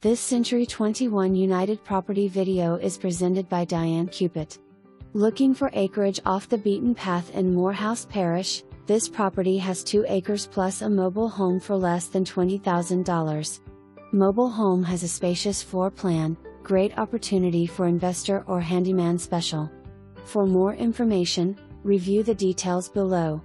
This Century 21 United Property video is presented by Diane Cupit. Looking for acreage off the beaten path in Morehouse Parish, this property has 2 acres plus a mobile home for less than $20,000. Mobile home has a spacious floor plan, great opportunity for investor or handyman special. For more information, review the details below.